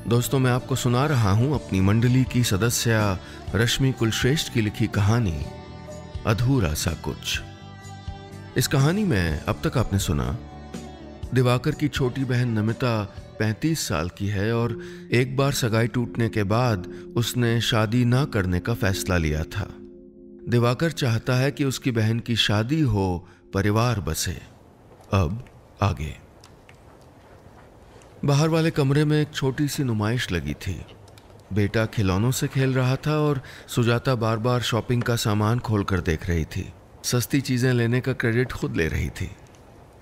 दोस्तों, मैं आपको सुना रहा हूं अपनी मंडली की सदस्य रश्मि कुलश्रेष्ठ की लिखी कहानी अधूरा सा कुछ। इस कहानी में अब तक आपने सुना दिवाकर की छोटी बहन नमिता 35 साल की है और एक बार सगाई टूटने के बाद उसने शादी ना करने का फैसला लिया था। दिवाकर चाहता है कि उसकी बहन की शादी हो, परिवार बसे। अब आगे। बाहर वाले कमरे में एक छोटी सी नुमाइश लगी थी। बेटा खिलौनों से खेल रहा था और सुजाता बार बार शॉपिंग का सामान खोलकर देख रही थी। सस्ती चीजें लेने का क्रेडिट खुद ले रही थी।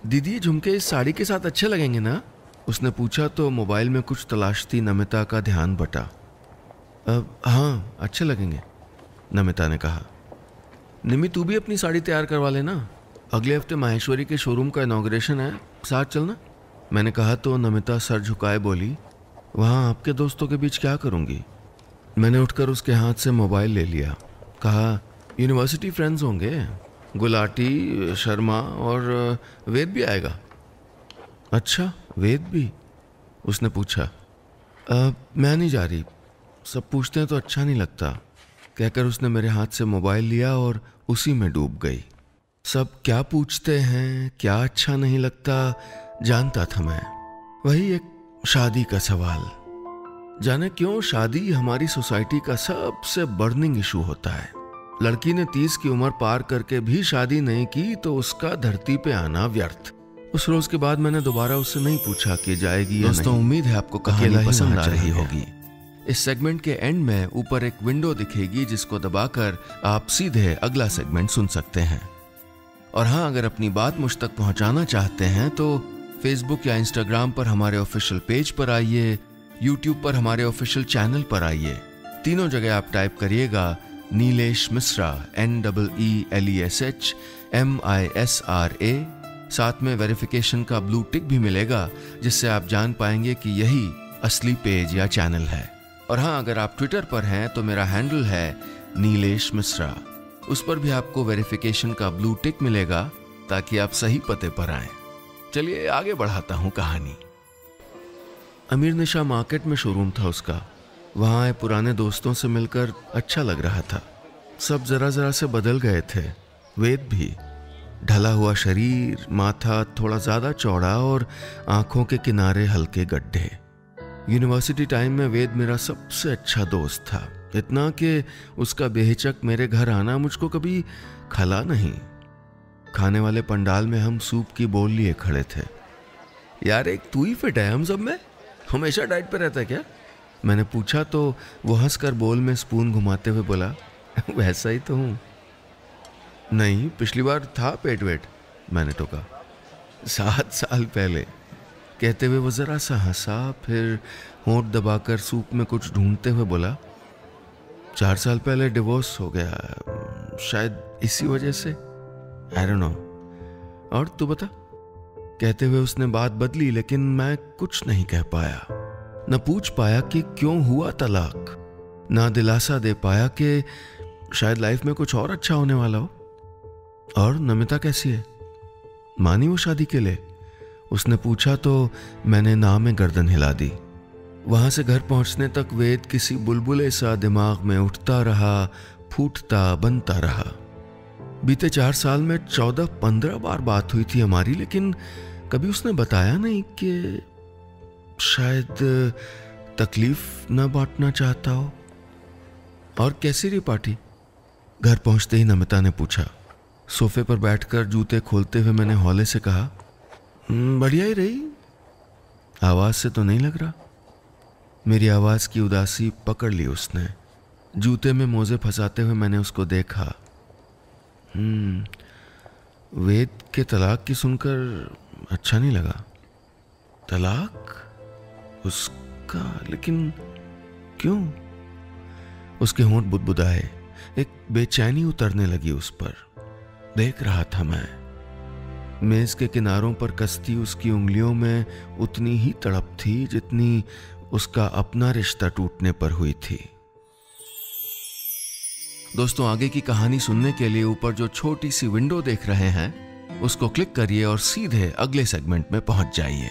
दीदी, ये झुमके इस साड़ी के साथ अच्छे लगेंगे ना? उसने पूछा तो मोबाइल में कुछ तलाशती नमिता का ध्यान बटा। हाँ, अच्छे लगेंगे, नमिता ने कहा। निमी, तू भी अपनी साड़ी तैयार करवा लेना। अगले हफ्ते माहेश्वरी के शोरूम का इनॉग्रेशन है, साथ चलना। मैंने कहा तो नमिता सर झुकाए बोली, वहाँ आपके दोस्तों के बीच क्या करूँगी? मैंने उठकर उसके हाथ से मोबाइल ले लिया। कहा, यूनिवर्सिटी फ्रेंड्स होंगे, गुलाटी, शर्मा और वेद भी आएगा। अच्छा, वेद भी? उसने पूछा। मैं नहीं जा रही, सब पूछते हैं तो अच्छा नहीं लगता, कहकर उसने मेरे हाथ से मोबाइल लिया और उसी में डूब गई। सब क्या पूछते हैं, क्या अच्छा नहीं लगता, जानता था मैं। वही एक शादी का सवाल। जाने क्यों शादी हमारी सोसाइटी का सबसे बर्निंग इशू होता है। लड़की ने 30 की उम्र पार करके भी शादी नहीं की तो उसका धरती पे आना व्यर्थ। उस रोज के बाद मैंने दोबारा उससे नहीं पूछा कि जाएगी या नहीं। दोस्तों, उम्मीद है आपको कहानी पसंद आ रही होगी। इस सेगमेंट के एंड में ऊपर एक विंडो दिखेगी जिसको दबाकर आप सीधे अगला सेगमेंट सुन सकते हैं। और हाँ, अगर अपनी बात मुझ तक पहुंचाना चाहते हैं तो फेसबुक या इंस्टाग्राम पर हमारे ऑफिशियल पेज पर आइए, यूट्यूब पर हमारे ऑफिशियल चैनल पर आइए। तीनों जगह आप टाइप करिएगा नीलेश मिश्रा, NEELESHMISRA। साथ में वेरिफिकेशन का ब्लू टिक भी मिलेगा जिससे आप जान पाएंगे कि यही असली पेज या चैनल है। और हाँ, अगर आप ट्विटर पर हैं तो मेरा हैंडल है नीलेश मिश्रा। उस पर भी आपको वेरिफिकेशन का ब्लू टिक मिलेगा ताकि आप सही पते पर आएं। चलिए आगे बढ़ाता हूं कहानी। अमीर निशा मार्केट में शोरूम था उसका। वहां आए पुराने दोस्तों से मिलकर अच्छा लग रहा था। सब जरा जरा से बदल गए थे, वेद भी। ढला हुआ शरीर, माथा थोड़ा ज्यादा चौड़ा और आंखों के किनारे हल्के गड्ढे। यूनिवर्सिटी टाइम में वेद मेरा सबसे अच्छा दोस्त था, इतना कि उसका बेहिचक मेरे घर आना मुझको कभी खला नहीं। खाने वाले पंडाल में हम सूप की बोल लिए खड़े थे। यार, एक तू ही फिट है हम सब में, हमेशा डाइट पे रहता है क्या? मैंने पूछा तो वो हंसकर बोल में स्पून घुमाते हुए बोला, वैसा ही तो हूँ। नहीं, पिछली बार था पेट वेट, मैंने टोका। 7 साल पहले, कहते हुए वो जरा सा हंसा, फिर होंठ दबाकर सूप में कुछ ढूंढते हुए बोला, 4 साल पहले डिवोर्स हो गया, शायद इसी वजह से, आई डोंट नो। और तू बता? कहते हुए उसने बात बदली, लेकिन मैं कुछ नहीं कह पाया। न पूछ पाया कि क्यों हुआ तलाक, ना दिलासा दे पाया कि शायद लाइफ में कुछ और अच्छा होने वाला हो। और नमिता कैसी है? मानी वो शादी के लिए? उसने पूछा तो मैंने ना में गर्दन हिला दी। वहां से घर पहुंचने तक वेद किसी बुलबुले सा दिमाग में उठता रहा, फूटता, बनता रहा। बीते 4 साल में 14-15 बार बात हुई थी हमारी, लेकिन कभी उसने बताया नहीं कि शायद तकलीफ न बांटना चाहता हो। और कैसी रही पार्टी? घर पहुंचते ही नमिता ने पूछा। सोफे पर बैठकर जूते खोलते हुए मैंने हौले से कहा, बढ़िया ही रही। आवाज से तो नहीं लग रहा। मेरी आवाज की उदासी पकड़ ली उसने। जूते में मोजे फंसाते हुए मैंने उसको देखा। वेद के तलाक की सुनकर अच्छा नहीं लगा। तलाक उसका? लेकिन क्यों? उसके होंठ बुदबुदाए, एक बेचैनी उतरने लगी उस पर। देख रहा था मैं। मेज के किनारों पर कसती उसकी उंगलियों में उतनी ही तड़प थी जितनी उसका अपना रिश्ता टूटने पर हुई थी। दोस्तों, आगे की कहानी सुनने के लिए ऊपर जो छोटी सी विंडो देख रहे हैं उसको क्लिक करिए और सीधे अगले सेगमेंट में पहुंच जाइए।